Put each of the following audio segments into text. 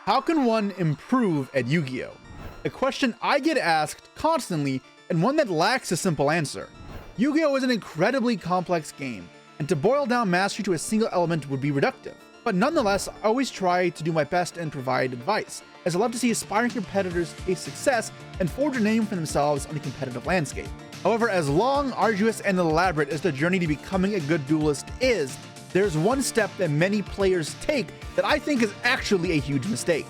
How can one improve at Yu-Gi-Oh? A question I get asked constantly and one that lacks a simple answer. Yu-Gi-Oh is an incredibly complex game, and to boil down mastery to a single element would be reductive. But nonetheless, I always try to do my best and provide advice, as I love to see aspiring competitors taste success and forge a name for themselves on the competitive landscape. However, as long, arduous, and elaborate as the journey to becoming a good duelist is, there's one step that many players take that I think is actually a huge mistake.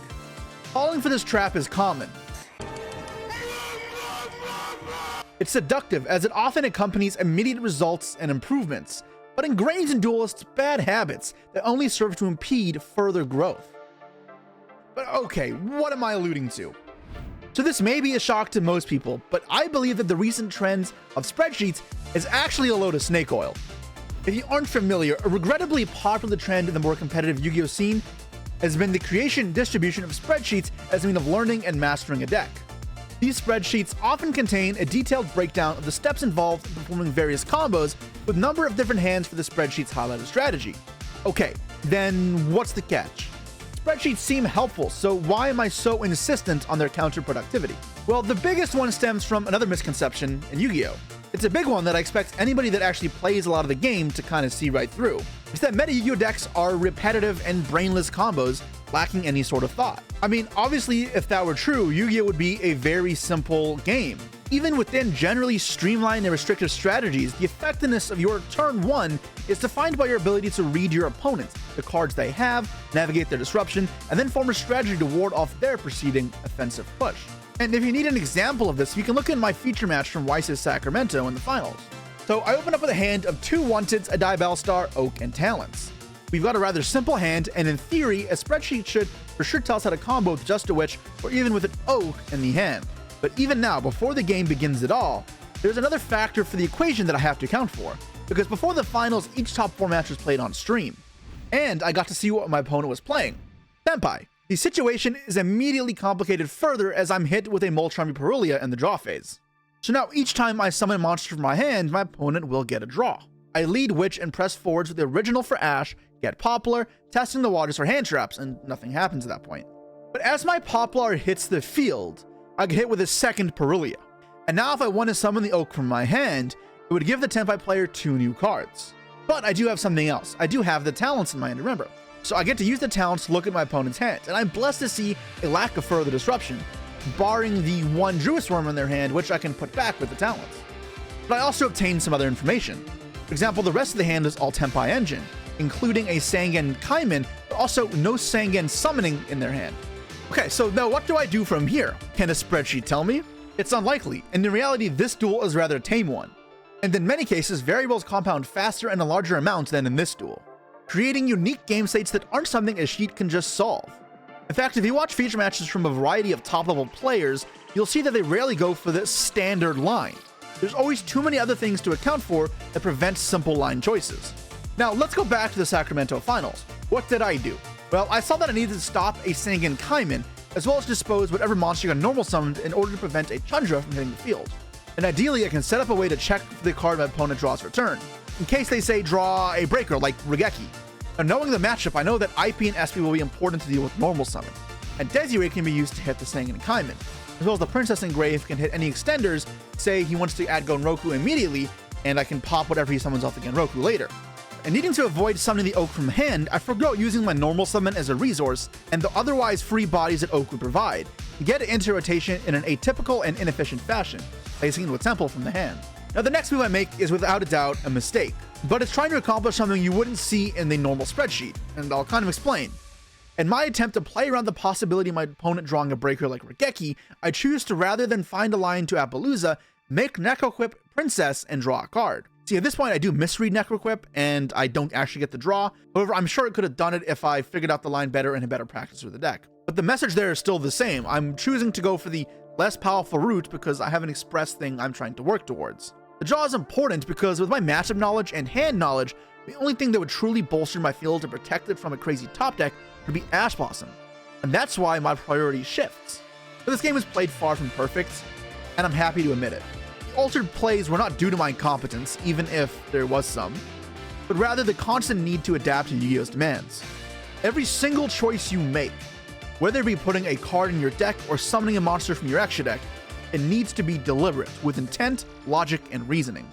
Falling for this trap is common. It's seductive as it often accompanies immediate results and improvements, but ingrains in duelists bad habits that only serve to impede further growth. But okay, what am I alluding to? So this may be a shock to most people, but I believe that the recent trends of spreadsheets is actually a load of snake oil. If you aren't familiar, a regrettably popular trend in the more competitive Yu-Gi-Oh scene has been the creation and distribution of spreadsheets as a means of learning and mastering a deck. These spreadsheets often contain a detailed breakdown of the steps involved in performing various combos with a number of different hands for the spreadsheet's highlighted strategy. Okay, then what's the catch? Spreadsheets seem helpful, so why am I so insistent on their counterproductivity? Well, the biggest one stems from another misconception in Yu-Gi-Oh! It's a big one that I expect anybody that actually plays a lot of the game to kind of see right through. It's that meta Yu-Gi-Oh! Decks are repetitive and brainless combos, lacking any sort of thought. I mean, obviously, if that were true, Yu-Gi-Oh! Would be a very simple game. Even within generally streamlined and restrictive strategies, the effectiveness of your turn 1 is defined by your ability to read your opponents, the cards they have, navigate their disruption, and then form a strategy to ward off their preceding offensive push. And if you need an example of this, you can look at my feature match from Weiss's Sacramento in the finals. So I opened up with a hand of 2 Wanteds, a Diabell Star, Oak, and Talents. We've got a rather simple hand, and in theory, a spreadsheet should for sure tell us how to combo with just a Witch, or even with an Oak in the hand. But even now, before the game begins at all, there's another factor for the equation that I have to account for, because before the finals, each top 4 match was played on stream, and I got to see what my opponent was playing. Senpai. The situation is immediately complicated further as I'm hit with a Molchambi Parulia in the draw phase. So now each time I summon a monster from my hand, my opponent will get a draw. I lead Witch and press forwards with the original for Ash, get Poplar, testing the waters for hand traps, and nothing happens at that point. But as my Poplar hits the field, I get hit with a second Parulia. And now if I want to summon the Oak from my hand, it would give the Tenpai player 2 new cards. But I do have something else. I do have the Talents in my hand, remember. So I get to use the Talents to look at my opponent's hand, and I'm blessed to see a lack of further disruption, barring the 1 Druid Swarm in their hand, which I can put back with the Talents. But I also obtained some other information. For example, the rest of the hand is all Tenpai Engine, including a Sangen Kaiman, but also no Sangen summoning in their hand. Okay, so now what do I do from here? Can a spreadsheet tell me? It's unlikely, and in reality, this duel is a rather tame one. And in many cases, variables compound faster and in larger amounts than in this duel, creating unique game states that aren't something a sheet can just solve. In fact, if you watch feature matches from a variety of top-level players, you'll see that they rarely go for the standard line. There's always too many other things to account for that prevent simple line choices. Now, let's go back to the Sacramento finals. What did I do? Well, I saw that I needed to stop a Sangen Kaiman, as well as dispose whatever monster got normal summoned in order to prevent a Chandra from hitting the field. And ideally, I can set up a way to check for the card my opponent draws for turn, in case they say draw a breaker like Regeki. Now, knowing the matchup, I know that IP and SP will be important to deal with normal summon, and Desiree can be used to hit the Sangen Kaiman, as well as the Princess Engrave can hit any extenders, say he wants to add Gonroku immediately, and I can pop whatever he summons off the Genroku later. And needing to avoid summoning the Oak from hand, I forgot using my normal summon as a resource and the otherwise free bodies that Oak would provide, to get it into rotation in an atypical and inefficient fashion, placing into a temple from the hand. Now the next move I make is without a doubt a mistake, but it's trying to accomplish something you wouldn't see in the normal spreadsheet, and I'll kind of explain. In my attempt to play around the possibility of my opponent drawing a breaker like Regeki, I choose to, rather than find a line to Appaloosa, make Necroquip Princess and draw a card. See, at this point I do misread Necroquip, and I don't actually get the draw. However, I'm sure I could have done it if I figured out the line better and had better practice with the deck. But the message there is still the same. I'm choosing to go for the less powerful route because I have an express thing I'm trying to work towards. The draw is important because with my matchup knowledge and hand knowledge, the only thing that would truly bolster my field to protect it from a crazy top deck would be Ash Blossom. And that's why my priority shifts. But this game is played far from perfect, and I'm happy to admit it. The altered plays were not due to my incompetence, even if there was some, but rather the constant need to adapt to Yu-Gi-Oh's demands. Every single choice you make, Whether it be putting a card in your deck or summoning a monster from your extra deck, it needs to be deliberate, with intent, logic, and reasoning.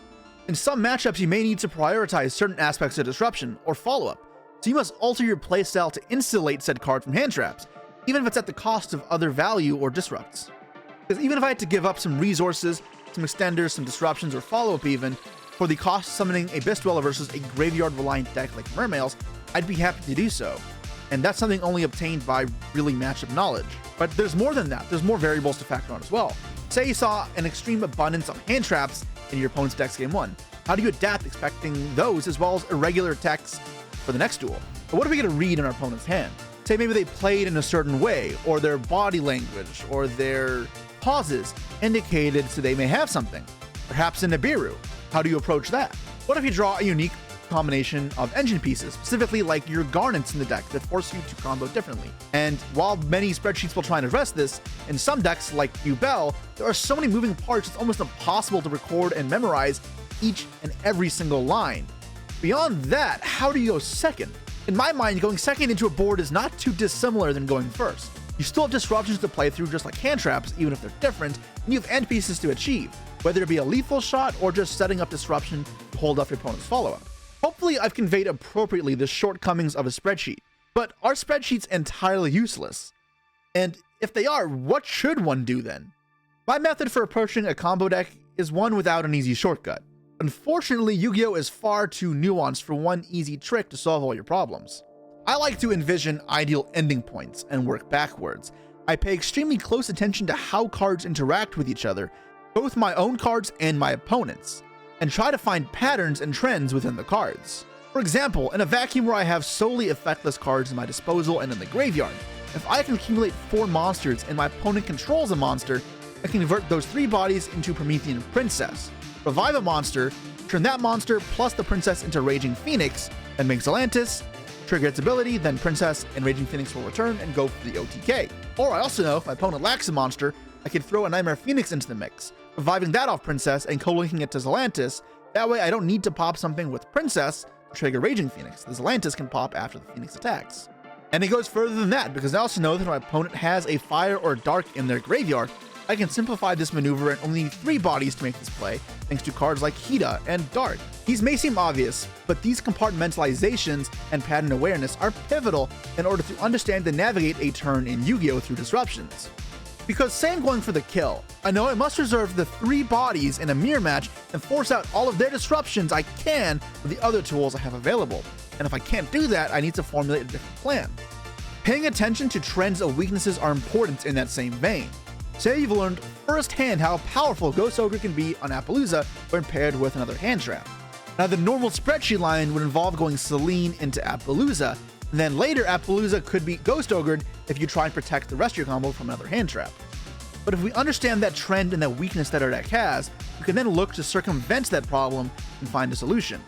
In some matchups, you may need to prioritize certain aspects of disruption or follow-up, so you must alter your playstyle to insulate said card from hand traps, even if it's at the cost of other value or disrupts. Because even if I had to give up some resources, some extenders, some disruptions, or follow-up even, for the cost of summoning a Beast Dweller versus a graveyard-reliant deck like Mermails, I'd be happy to do so. And that's something only obtained by really matchup knowledge. But there's more than that. There's more variables to factor on as well. Say you saw an extreme abundance of hand traps in your opponent's deck's game 1. How do you adapt expecting those as well as irregular attacks for the next duel? But what if we get a read in our opponent's hand? Say maybe they played in a certain way, or their body language, or their pauses indicated so they may have something. Perhaps in Nibiru. How do you approach that? What if you draw a unique combination of engine pieces, specifically like your garnets in the deck that force you to combo differently? And while many spreadsheets will try and address this, in some decks like Yugioh, there are so many moving parts it's almost impossible to record and memorize each and every single line. Beyond that, how do you go second? In my mind, going second into a board is not too dissimilar than going first. You still have disruptions to play through just like hand traps, even if they're different, and you have end pieces to achieve, whether it be a lethal shot or just setting up disruption to hold off your opponent's follow-up. Hopefully I've conveyed appropriately the shortcomings of a spreadsheet, but are spreadsheets entirely useless? And if they are, what should one do then? My method for approaching a combo deck is one without an easy shortcut. Unfortunately, Yu-Gi-Oh! Is far too nuanced for one easy trick to solve all your problems. I like to envision ideal ending points and work backwards. I pay extremely close attention to how cards interact with each other, both my own cards and my opponents, and try to find patterns and trends within the cards. For example, in a vacuum where I have solely effectless cards in my disposal and in the graveyard, if I can accumulate 4 monsters and my opponent controls a monster, I can convert those 3 bodies into Promethean Princess, revive a monster, turn that monster plus the princess into Raging Phoenix, then make Zelantis, trigger its ability, then Princess and Raging Phoenix will return and go for the OTK. Or I also know if my opponent lacks a monster, I can throw a Nightmare Phoenix into the mix, reviving that off Princess and co-linking it to Zelantis. That way I don't need to pop something with Princess to trigger Raging Phoenix. The Zelantis can pop after the Phoenix attacks. And it goes further than that, because I also know that if my opponent has a Fire or Dark in their graveyard, I can simplify this maneuver and only need 3 bodies to make this play, thanks to cards like Hida and Dark. These may seem obvious, but these compartmentalizations and pattern awareness are pivotal in order to understand and navigate a turn in Yu-Gi-Oh! Through disruptions. Because say I'm going for the kill, I know I must reserve the 3 bodies in a mirror match and force out all of their disruptions I can with the other tools I have available. And if I can't do that, I need to formulate a different plan. Paying attention to trends of weaknesses are important in that same vein. Say you've learned firsthand how powerful Ghost Ogre can be on Appaloosa when paired with another hand trap. Now the normal spreadsheet line would involve going Selene into Appaloosa, and then later Appaloosa could be Ghost Ogred if you try and protect the rest of your combo from another hand trap. But if we understand that trend and that weakness that our deck has, we can then look to circumvent that problem and find a solution.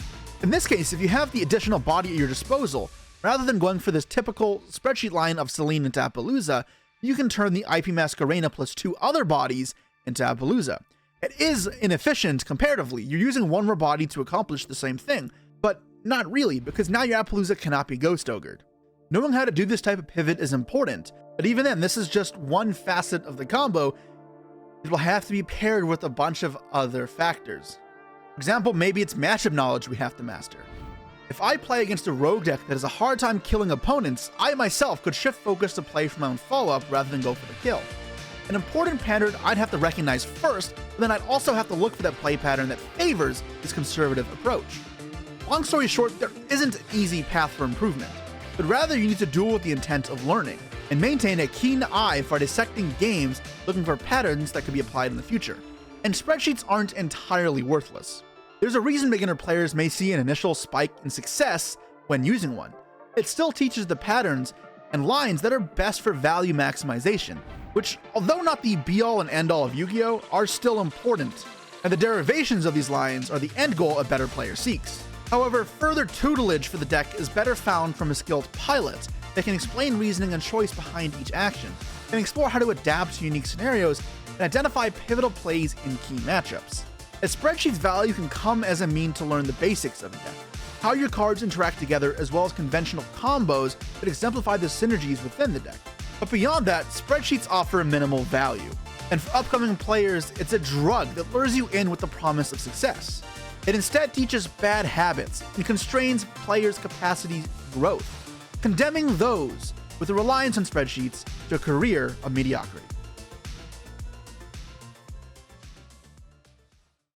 In this case, if you have the additional body at your disposal, rather than going for this typical spreadsheet line of Selene into Appaloosa, you can turn the IP Masquerena plus 2 other bodies into Appaloosa. It is inefficient comparatively. You're using 1 more body to accomplish the same thing, but not really, because now your Appaloosa cannot be Ghost Ogred. Knowing how to do this type of pivot is important, but even then, this is just one facet of the combo. It will have to be paired with a bunch of other factors. For example, maybe it's matchup knowledge we have to master. If I play against a rogue deck that has a hard time killing opponents, I myself could shift focus to play for my own follow-up rather than go for the kill. An important pattern I'd have to recognize first, but then I'd also have to look for that play pattern that favors this conservative approach. Long story short, there isn't an easy path for improvement, but rather you need to duel with the intent of learning, and maintain a keen eye for dissecting games looking for patterns that could be applied in the future. And spreadsheets aren't entirely worthless. There's a reason beginner players may see an initial spike in success when using one. It still teaches the patterns and lines that are best for value maximization, which, although not the be-all and end-all of Yu-Gi-Oh!, are still important, and the derivations of these lines are the end goal a better player seeks. However, further tutelage for the deck is better found from a skilled pilot that can explain reasoning and choice behind each action, and explore how to adapt to unique scenarios and identify pivotal plays in key matchups. A spreadsheet's value can come as a mean to learn the basics of a deck, how your cards interact together, as well as conventional combos that exemplify the synergies within the deck. But beyond that, spreadsheets offer minimal value. And for upcoming players, it's a drug that lures you in with the promise of success. It instead teaches bad habits and constrains players' capacity growth, condemning those with a reliance on spreadsheets to a career of mediocrity.